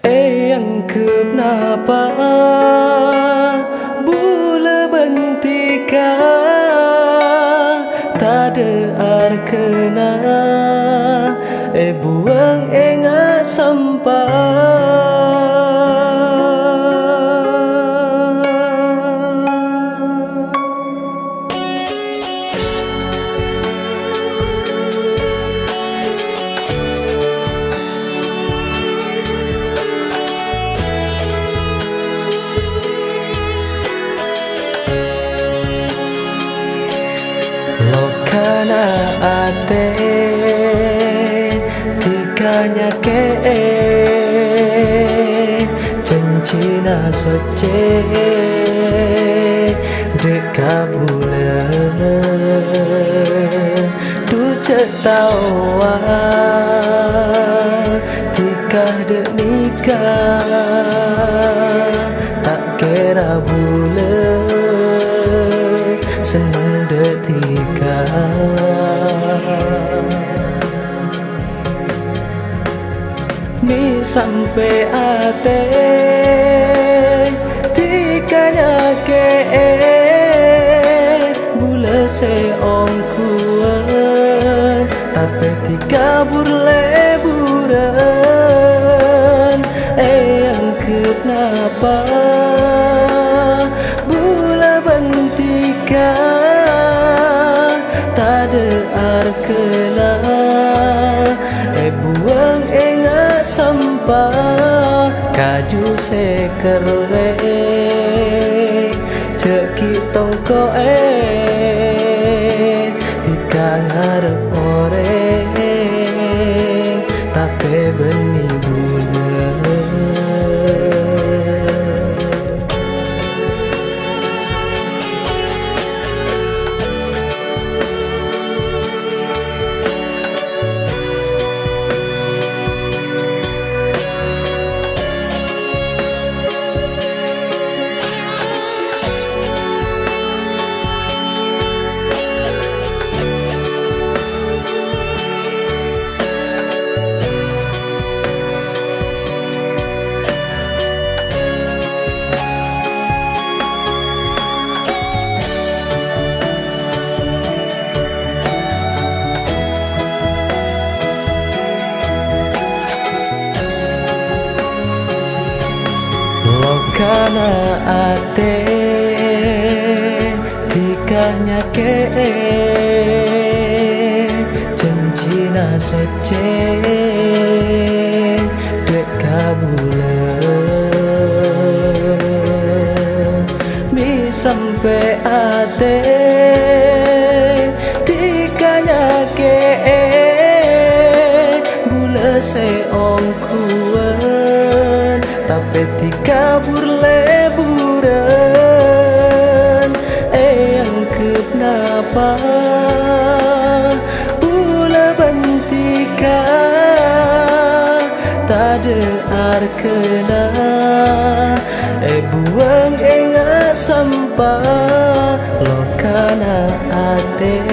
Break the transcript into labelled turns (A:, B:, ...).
A: Yang kenapa bula bentika tak ada arkena buang ingat sampah. Lokana ate tikanya ke cincina soce dekat bulan tu cetawa tikah dek nikah tak kira bulan senang detika ni sampai ate tikanya ke bula seong kuat tapi tika burleburan yang kenapa bula bentika tak ada arkena buang ingat sampah kaju sekerle cekit tongko tika ngarep oreng tapi benih bulan. Lokana ate tikanya ke cincina soce dek kabulan mi sampai ate tikanya ke bula seong kuat tapi tika burleburan yang kenapa bula bentika tak ada arkena buang ingat sampah lokana ate